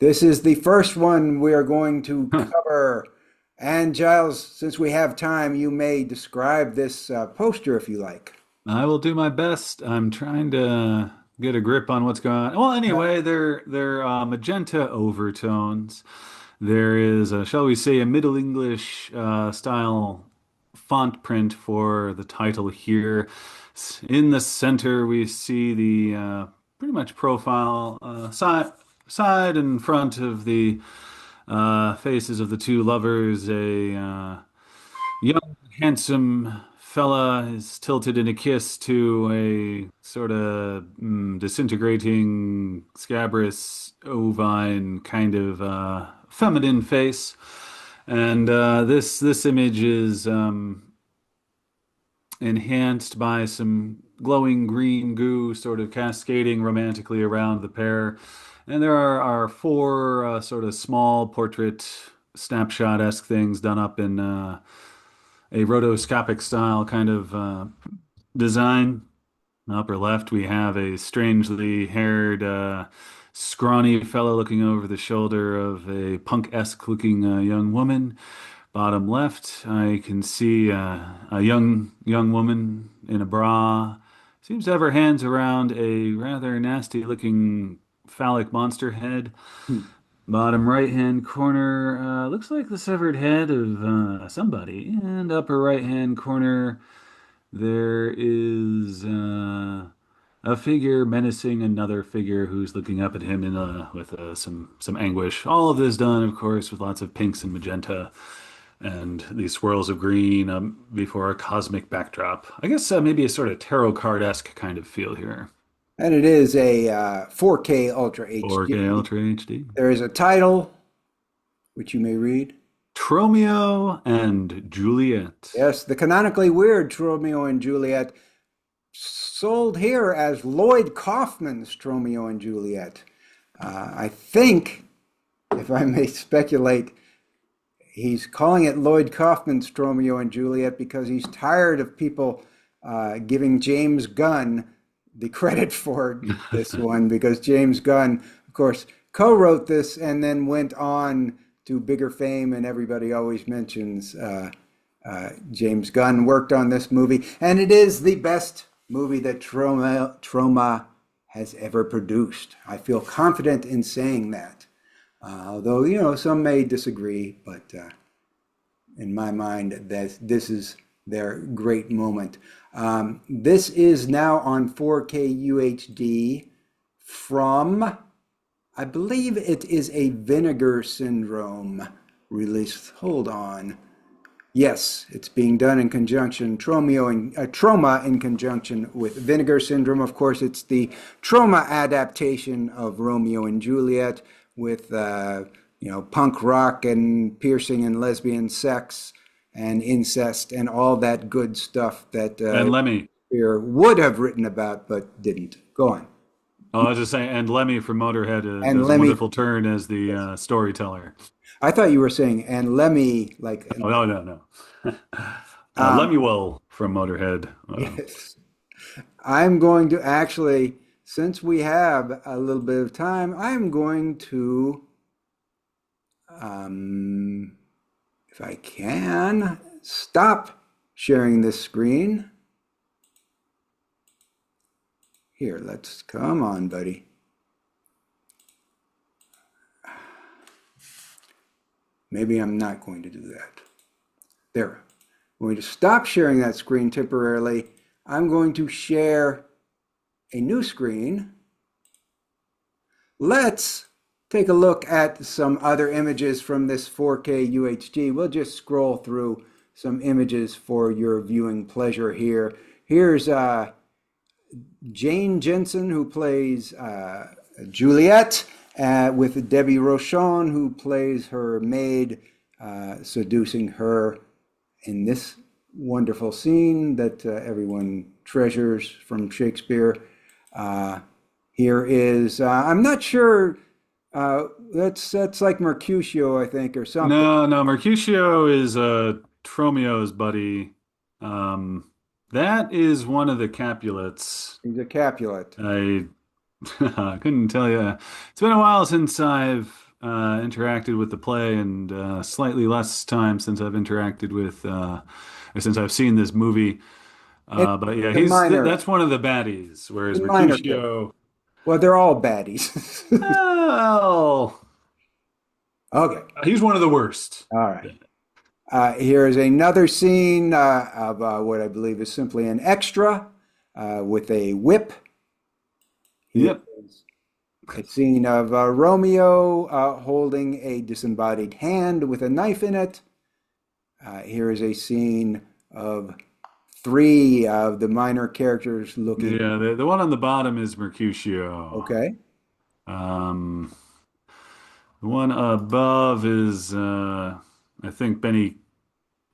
This is the first one we are going to Huh. cover. And Giles, since we have time, you may describe this poster if you like. I will do my best. I'm trying to get a grip on what's going on. Well, anyway, they're magenta overtones. There is, shall we say, a Middle English style font print for the title here. In the center, we see the pretty much profile side and front of the faces of the two lovers. A young, handsome fella is tilted in a kiss to a sort of disintegrating, scabrous, ovine kind of feminine face. And this image is enhanced by some glowing green goo sort of cascading romantically around the pair. And there are four sort of small portrait snapshot-esque things done up in a rotoscopic style kind of design. Upper left, we have a strangely haired, scrawny fellow looking over the shoulder of a punk-esque looking young woman. Bottom left, I can see a young woman in a bra. Seems to have her hands around a rather nasty looking phallic monster head. Hmm. Bottom right hand corner looks like the severed head of somebody. And upper right hand corner, there is a figure menacing another figure who's looking up at him in with some anguish. All of this done, of course, with lots of pinks and magenta and these swirls of green before a cosmic backdrop. I guess maybe a sort of tarot card-esque kind of feel here. And it is a 4K Ultra 4K HD. Ultra HD. There is a title, which you may read. Tromeo and Juliet. Yes, the canonically weird Romeo and Juliet, sold here as Lloyd Kaufman's Romeo and Juliet. I think, if I may speculate, he's calling it Lloyd Kaufman's Romeo and Juliet because he's tired of people giving James Gunn the credit for this one because James Gunn, of course, co-wrote this and then went on to bigger fame, and everybody always mentions James Gunn worked on this movie, and it is the best movie that Troma has ever produced. I feel confident in saying that. Although, some may disagree, but in my mind, this is their great moment. This is now on 4K UHD from, I believe it is a Vinegar Syndrome release. Hold on. Yes, it's being done in conjunction, Troma in conjunction with Vinegar Syndrome. Of course, it's the Troma adaptation of Romeo and Juliet with, punk rock and piercing and lesbian sex and incest and all that good stuff that And Lemmy. Shakespeare would have written about but didn't. Go on. Oh, I was just saying, and Lemmy from Motorhead And does a Lemmy, wonderful turn as the yes. storyteller. I thought you were saying, and Lemmy, like, Oh, no, no, no. um, Lemuel from Motorhead. yes. I'm going to actually, since we have a little bit of time, I'm going to, um, if I can, stop sharing this screen. Here, let's, come on, buddy. Maybe I'm not going to do that. There. I'm going to stop sharing that screen temporarily. I'm going to share a new screen. Let's take a look at some other images from this 4K UHD. We'll just scroll through some images for your viewing pleasure here. Here's Jane Jensen, who plays Juliet, with Debbie Rochon, who plays her maid, seducing her in this wonderful scene that everyone treasures from Shakespeare. Here is, I'm not sure, that's like Mercutio, I think, or something. No, no, Mercutio is Tromeo's buddy. That is one of the Capulets. He's a Capulet. I I couldn't tell you. It's been a while since I've interacted with the play, and slightly less time since I've interacted with, or since I've seen this movie. It's But yeah, a minor, that's one of the baddies, whereas a minor character. Mercutio, Well, they're all baddies. well, Okay, he's one of the worst. all right. Here is another scene of what I believe is simply an extra with a whip. Here Yep. is a scene of Romeo holding a disembodied hand with a knife in it. Here is a scene of three of the minor characters looking. Yeah, the one on the bottom is Mercutio. Okay. Um, the one above is I think Benny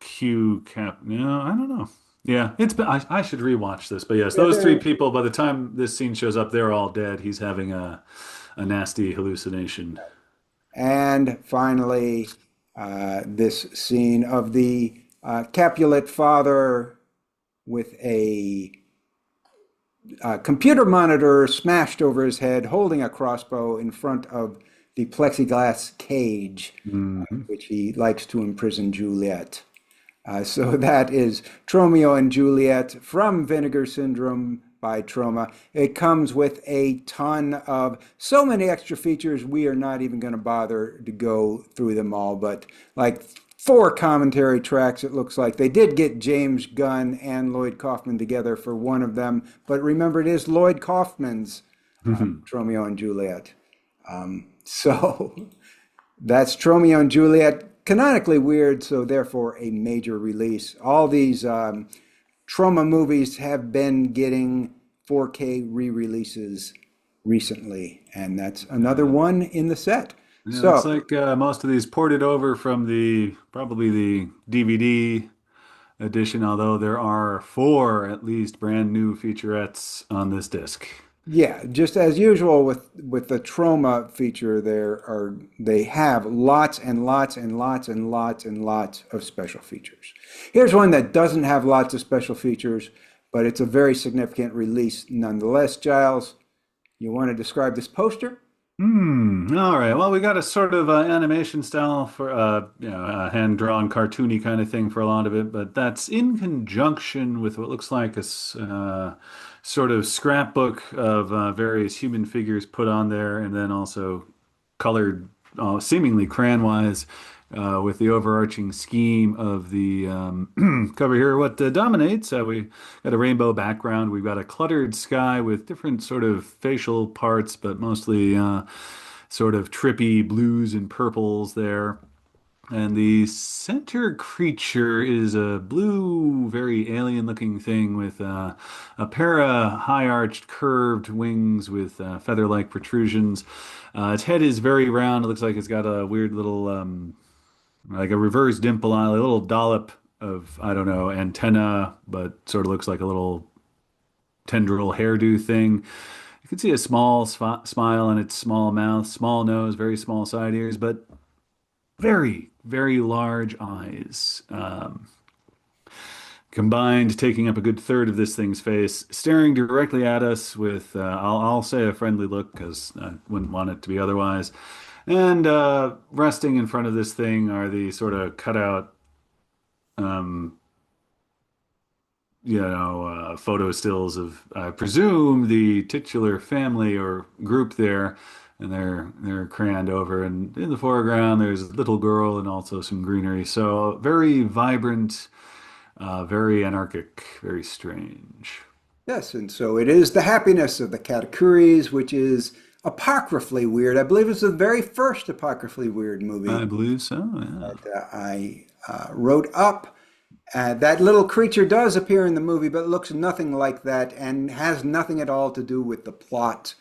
Q Cap. No, I don't know. Yeah, I should rewatch this, but yes, Yeah, those three they're, people. By the time this scene shows up, they're all dead. He's having a nasty hallucination. and finally, this scene of the Capulet father with a computer monitor smashed over his head, holding a crossbow in front of the plexiglass cage, Hmm. which he likes to imprison Juliet. So that is Tromeo and Juliet from Vinegar Syndrome by Troma. It comes with a ton of so many extra features. We are not even going to bother to go through them all, but like four commentary tracks, it looks like. They did get James Gunn and Lloyd Kaufman together for one of them, but remember, it is Lloyd Kaufman's Tromeo and Juliet. So that's Tromeo and Juliet, canonically weird, so therefore a major release. All these Troma movies have been getting 4K re-releases recently, and that's another one in the set. Yeah, looks So, like most of these ported over from the probably the DVD edition, although there are four at least brand new featurettes on this disc. yeah, just as usual with the Troma feature, they have lots and lots and lots and lots and lots of special features. Here's one that doesn't have lots of special features, but it's a very significant release nonetheless. Giles, you want to describe this poster? All right. Well, we got a sort of animation style for a hand-drawn, cartoony kind of thing for a lot of it, but that's in conjunction with what looks like sort of scrapbook of various human figures put on there, and then also colored, seemingly crayon-wise, with the overarching scheme of the cover here. What dominates, we got a rainbow background. We've got a cluttered sky with different sort of facial parts, but mostly sort of trippy blues and purples there. And the center creature is a blue, very alien-looking thing with a pair of high-arched, curved wings with feather-like protrusions. Its head is very round. It looks like it's got a weird little like a reverse dimple on it, a little dollop of, I don't know, antenna, but sort of looks like a little tendril hairdo thing. You can see a small smile on its small mouth, small nose, very small side ears, but very, very large eyes. Combined, taking up a good third of this thing's face, staring directly at us with, I'll say a friendly look because I wouldn't want it to be otherwise. And resting in front of this thing are the sort of cutout, um, photo stills of, I presume, the titular family or group there, and they're crayoned over. And in the foreground, there's a little girl and also some greenery. So very vibrant, very anarchic, very strange. Yes, and so it is The Happiness of the Katakuris, which is apocryphally weird. I believe it's the very first apocryphally weird I movie believe so. Yeah. that I wrote up. That little creature does appear in the movie, but looks nothing like that and has nothing at all to do with the plot.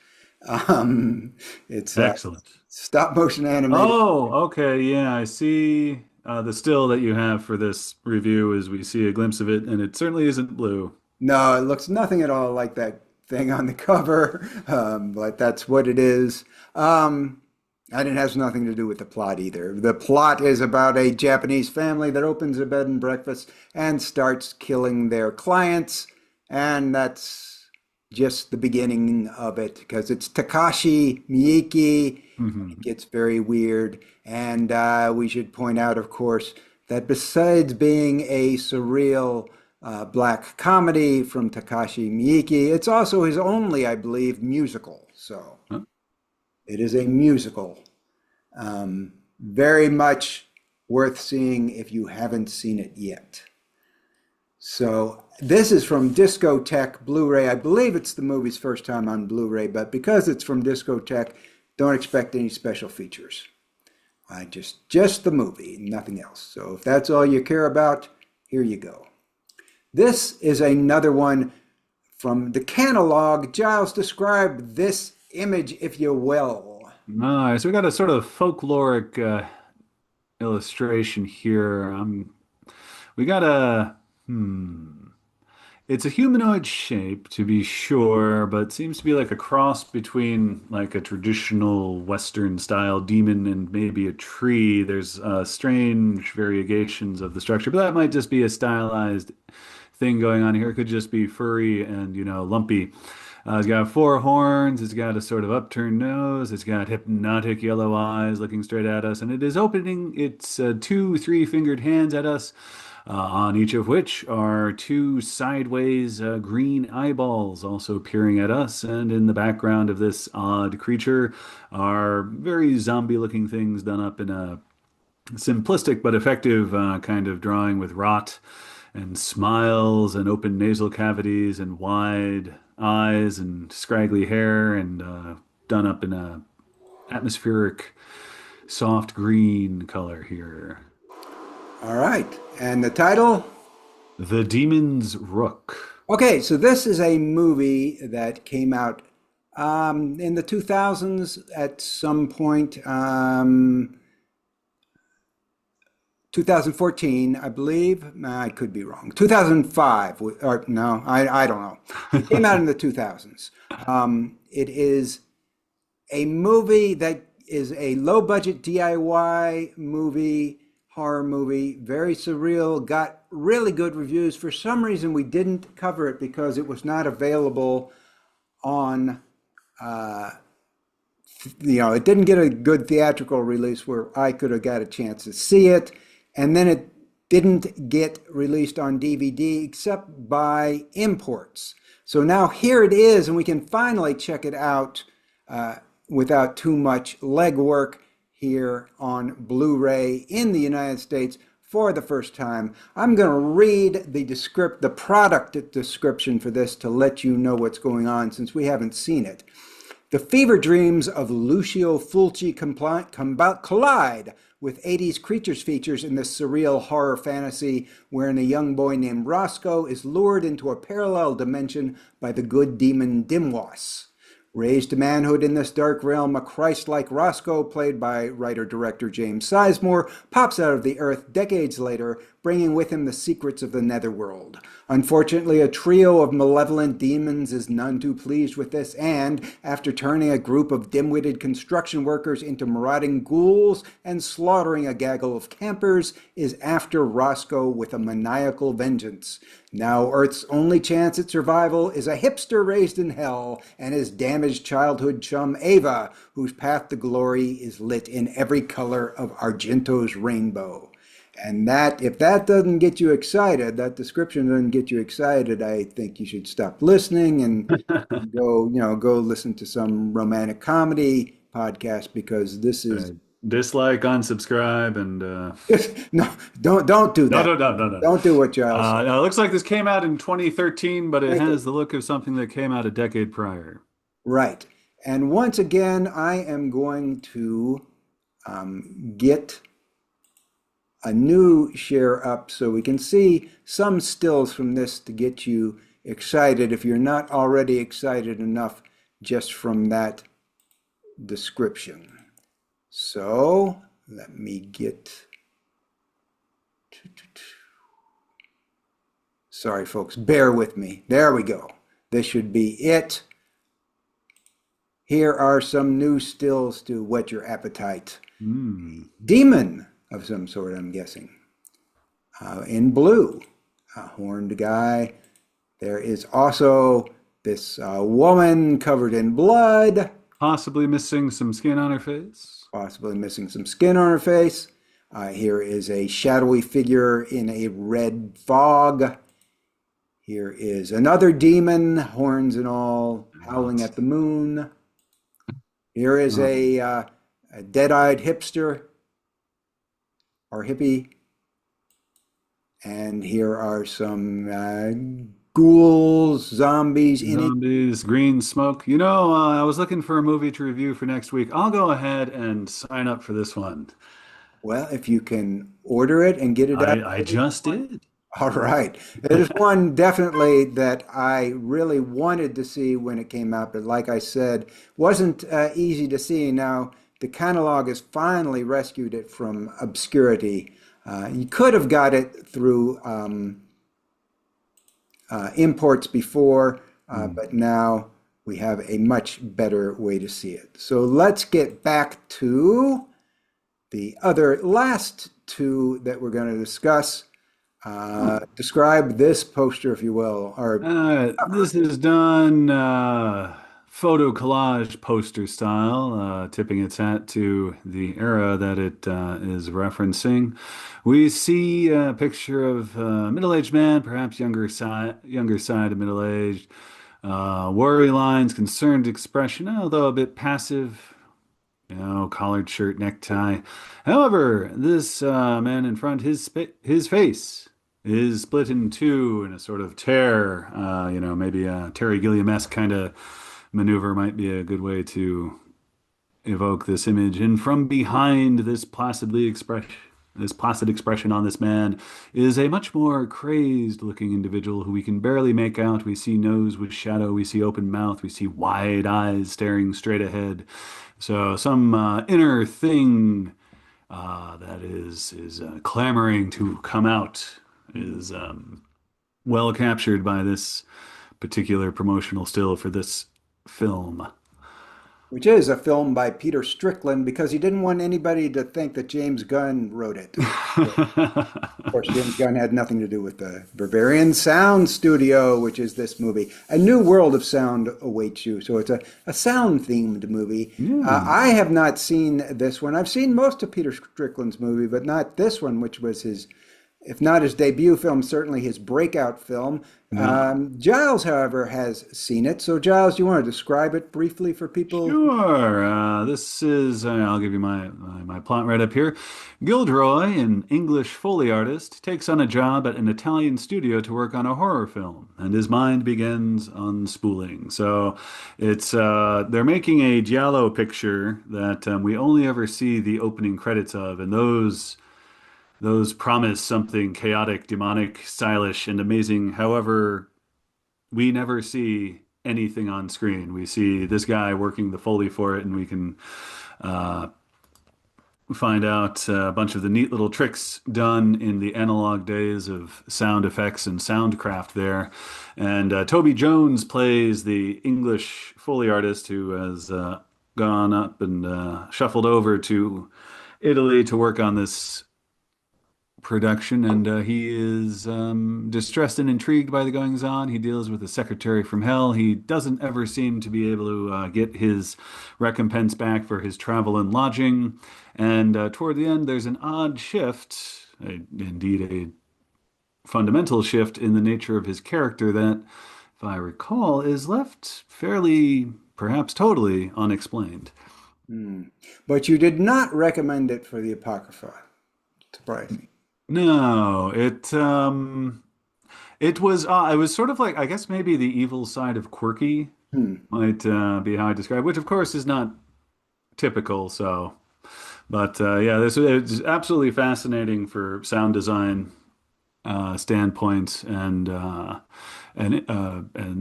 It's Excellent. stop motion animated. Oh, okay. Yeah, I see the still that you have for this review as we see a glimpse of it, and it certainly isn't blue. No, it looks nothing at all like that thing on the cover, but that's what it is. And it has nothing to do with the plot either. The plot is about a Japanese family that opens a bed and breakfast and starts killing their clients, and that's just the beginning of it because it's Takashi Miike. It Hmm. gets very weird. And we should point out, of course, that besides being a surreal black comedy from Takashi Miike, it's also his only, I believe, musical. So it is a musical. Very much worth seeing if you haven't seen it yet. So this is from Discotheque Blu-ray. I believe it's the movie's first time on Blu-ray, but because it's from Discotheque, don't expect any special features. Just the movie, nothing else. So if that's all you care about, here you go. This is another one from the catalog. Giles, describe this image, if you will. Nice. We got a sort of folkloric illustration here. We got it's a humanoid shape to be sure, but seems to be like a cross between like a traditional Western style demon and maybe a tree. There's strange variegations of the structure, but that might just be a stylized thing going on here. It could just be furry and, lumpy. It's got four horns. It's got a sort of upturned nose. It's got hypnotic yellow eyes looking straight at us, and it is opening its two three-fingered hands at us, on each of which are two sideways green eyeballs also peering at us. And in the background of this odd creature are very zombie-looking things done up in a simplistic but effective kind of drawing with rot and smiles and open nasal cavities and wide eyes and scraggly hair and done up in a atmospheric soft green color here. All right. And the title? The Demon's Rook. Okay, so this is a movie that came out in the 2000s at some point, 2014, I believe. I could be wrong. 2005, or no, I don't know. It came out in the 2000s. It is a movie that is a low budget DIY movie, horror movie, very surreal, got really good reviews. For some reason, we didn't cover it because it was not available on, it didn't get a good theatrical release where I could have got a chance to see it. And then it didn't get released on DVD except by imports. So now here it is, and we can finally check it out without too much legwork here on Blu-ray in the United States for the first time. I'm going to read the product description for this to let you know what's going on since we haven't seen it. The fever dreams of Lucio Fulci collide with 80s creatures features in this surreal horror fantasy wherein a young boy named Roscoe is lured into a parallel dimension by the good demon Dimwas. Raised to manhood in this dark realm, a Christ-like Roscoe, played by writer-director James Sizemore, pops out of the earth decades later, bringing with him the secrets of the netherworld. Unfortunately, a trio of malevolent demons is none too pleased with this and, after turning a group of dim-witted construction workers into marauding ghouls and slaughtering a gaggle of campers, is after Roscoe with a maniacal vengeance. Now Earth's only chance at survival is a hipster raised in hell and his damaged childhood chum Ava, whose path to glory is lit in every color of Argento's rainbow. And if that doesn't get you excited, that description doesn't get you excited, I think you should stop listening and go listen to some romantic comedy podcast because this is Dislike, unsubscribe, and no, don't do no, that. no, no, no, no. Don't do what Giles said. No, it looks like this came out in 2013, but it Thank you. has the look of something that came out a decade prior. Right. And once again, I am going to get a new share up so we can see some stills from this to get you excited if you're not already excited enough just from that description. So let me get, sorry folks, bear with me. There we go. This should be it. Here are some new stills to whet your appetite. Demon of some sort, I'm guessing. In blue, a horned guy. There is also This woman covered in blood, Possibly missing some skin on her face. possibly missing some skin on her face. Here is a shadowy figure in a red fog. Here is another demon, horns and all, howling at the moon. Here is Oh, a dead-eyed hipster or hippie. And here are some ghouls, zombies in it. zombies, green smoke. I was looking for a movie to review for next week. I'll go ahead and sign up for this one. Well, if you can order it and get it out, I just did. all right. It is one definitely that I really wanted to see when it came out, but like I said, wasn't easy to see. Now, the catalog has finally rescued it from obscurity. You could have got it through imports before, Hmm. but now we have a much better way to see it. So let's get back to the other last two that we're going to discuss. Describe this poster, if you will, or This is done photo collage poster style, tipping its hat to the era that it is referencing. We see a picture of a middle-aged man, perhaps younger side of middle-aged. Worry lines, concerned expression, although a bit passive. Collared shirt, necktie. However, this man in front, his face is split in two in a sort of tear. Maybe a Terry Gilliam-esque kind of maneuver might be a good way to evoke this image. And from behind this placid expression on this man is a much more crazed looking individual who we can barely make out. We see nose with shadow, we see open mouth, we see wide eyes staring straight ahead. So some inner thing that is clamoring to come out is well captured by this particular promotional still for this film. which is a film by Peter Strickland, because he didn't want anybody to think that James Gunn wrote it. Of course, James Gunn had nothing to do with the Barbarian Sound Studio, which is this movie. A new world of sound awaits you. So it's a sound-themed movie. Yeah. I have not seen this one. I've seen most of Peter Strickland's movie, but not this one, which was his, if not his debut film, certainly his breakout film. Yeah. Giles, however, has seen it. So, Giles, do you want to describe it briefly for people? Sure. This is, I'll give you my plot right up here. Gilderoy, an English Foley artist, takes on a job at an Italian studio to work on a horror film, and his mind begins unspooling. So they're making a giallo picture that we only ever see the opening credits of, and those promise something chaotic, demonic, stylish, and amazing. However, we never see anything on screen. We see this guy working the Foley for it, and we can uh, find out a bunch of the neat little tricks done in the analog days of sound effects and soundcraft there. And Toby Jones plays the English Foley artist who has gone up and shuffled over to Italy to work on this production, and he is distressed and intrigued by the goings on. He deals with a secretary from hell. He doesn't ever seem to be able to get his recompense back for his travel and lodging. And toward the end, there's an odd shift, indeed a fundamental shift in the nature of his character that, if I recall, is left fairly, perhaps totally unexplained. Hmm. But you did not recommend it for the Apocrypha. Surprising. No, it was sort of like, I guess maybe the evil side of quirky Hmm. might be how I describe, which of course is not typical. So, but yeah, this is absolutely fascinating for sound design standpoints and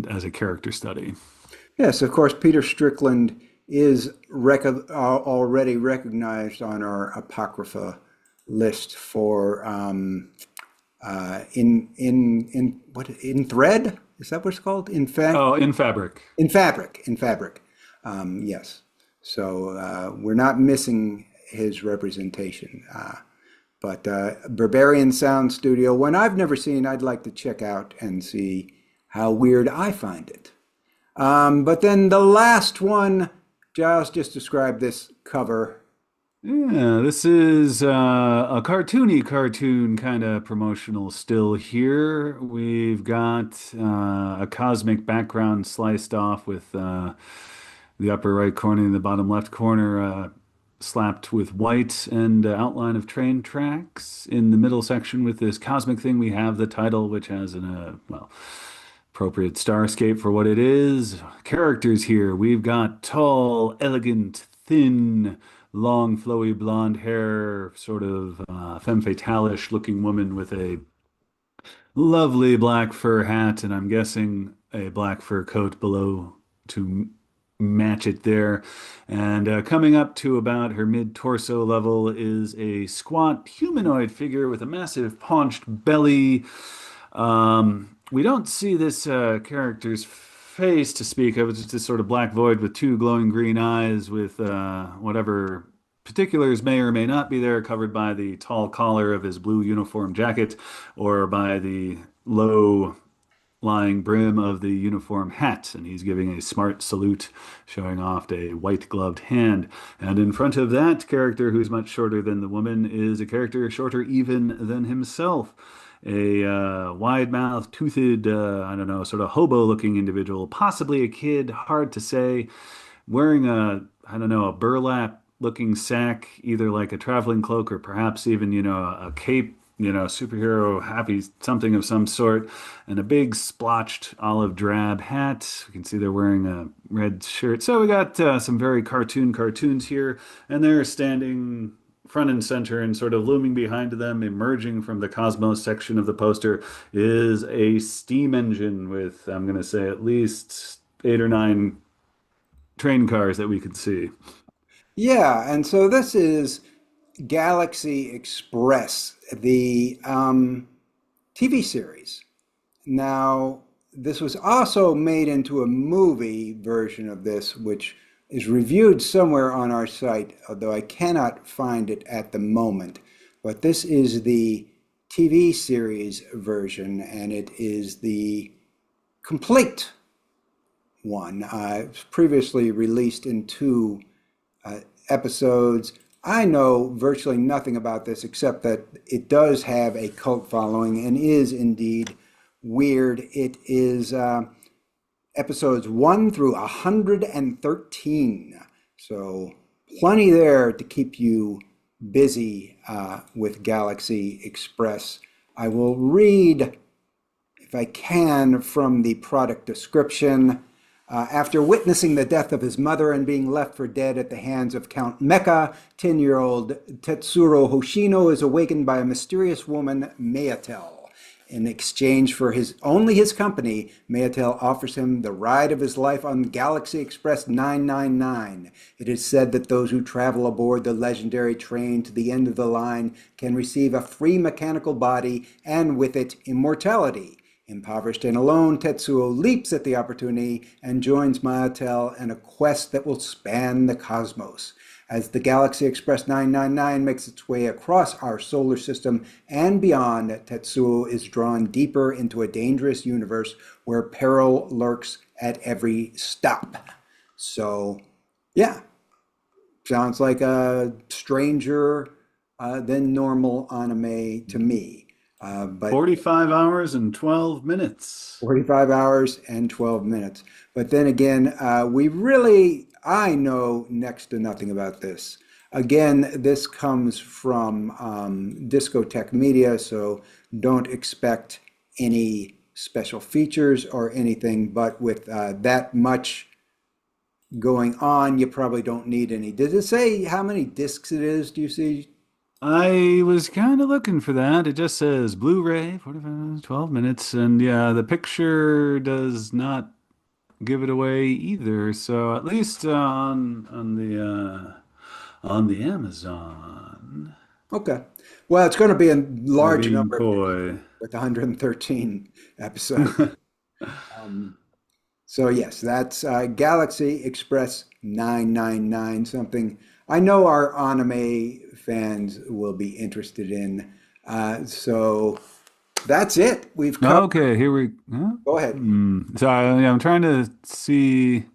as a character study. Yes, of course, Peter Strickland is already recognized on our Apocrypha list for in thread? Is that what it's called? Oh, in fabric. In fabric. Yes. So we're not missing his representation. But Barbarian Sound Studio, one I've never seen, I'd like to check out and see how weird I find it. But then the last one, Giles just described this cover. Yeah, this is a cartoony cartoon kind of promotional still here. We've got a cosmic background sliced off with the upper right corner and the bottom left corner slapped with white and outline of train tracks. In the middle section with this cosmic thing, we have the title, which has well, appropriate starscape for what it is. Characters here. We've got tall, elegant, thin, long, flowy blonde hair, sort of femme fatale-ish looking woman with a lovely black fur hat, and I'm guessing a black fur coat below to match it there. And coming up to about her mid-torso level is a squat humanoid figure with a massive paunched belly. We don't see this character's face to speak of. It's just this sort of black void with two glowing green eyes with whatever particulars may or may not be there, covered by the tall collar of his blue uniform jacket or by the low lying brim of the uniform hat, and he's giving a smart salute, showing off a white gloved hand. And in front of that character, who's much shorter than the woman, is a character shorter even than himself. A wide-mouthed, toothed, I don't know, sort of hobo-looking individual, possibly a kid, hard to say, wearing I don't know, a burlap-looking sack, either like a traveling cloak or perhaps even, a cape, superhero happy something of some sort, and a big splotched olive drab hat. We can see they're wearing a red shirt. So we got some very cartoons here, and they're standing front and center and sort of looming behind them, emerging from the cosmos section of the poster, is a steam engine with, I'm going to say, at least 8 or 9 train cars that we could see. Yeah, and so this is Galaxy Express, the TV series. Now, this was also made into a movie version of this, which is reviewed somewhere on our site, although I cannot find it at the moment. But this is the TV series version, and it is the complete one. It was previously released in two uh, episodes. I know virtually nothing about this except that it does have a cult following and is indeed weird. It is episodes 1 through 113. So plenty there to keep you busy with Galaxy Express. I will read, if I can, from the product description. After witnessing the death of his mother and being left for dead at the hands of Count Mecha, 10-year-old Tetsuro Hoshino is awakened by a mysterious woman, Maetel. In exchange for his company, Maetel offers him the ride of his life on Galaxy Express 999. It is said that those who travel aboard the legendary train to the end of the line can receive a free mechanical body and with it immortality. Impoverished and alone, Tetsuo leaps at the opportunity and joins Maetel in a quest that will span the cosmos. As the Galaxy Express 999 makes its way across our solar system and beyond, Tetsuo is drawn deeper into a dangerous universe where peril lurks at every stop. So, yeah, sounds like a stranger than normal anime to me. But 45 hours and 12 minutes. 45 hours and 12 minutes. But then again, I know next to nothing about this. Again, this comes from Discotech Media, so don't expect any special features or anything. But with that much going on, you probably don't need any. Does it say how many discs it is? Do you see? I was kind of looking for that. It just says Blu-ray, 45, 12 minutes. And yeah, the picture does not give it away either. So at least on the Amazon, Okay. Well, it's going to be a they're large being number of discs coy. with 113 episodes. Um, So yes, that's Galaxy Express 999, something I know our anime fans will be interested in. So That's it. We've covered. Okay, here we. Huh? Go ahead. So I'm trying to see.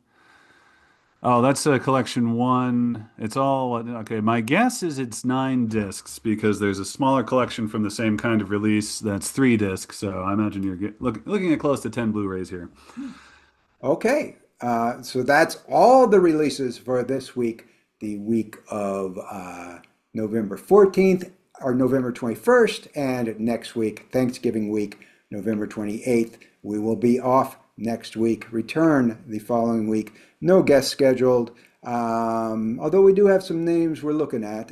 Oh, that's collection one. It's all okay. My guess is it's 9 discs because there's a smaller collection from the same kind of release that's 3 discs. So I imagine you're looking at close to 10 Blu-rays here. Okay, so that's all the releases for this week, the week of November 14th or November 21st, and next week, Thanksgiving week, November 28th. We will be off next week, return the following week. No guests scheduled, although we do have some names we're looking at.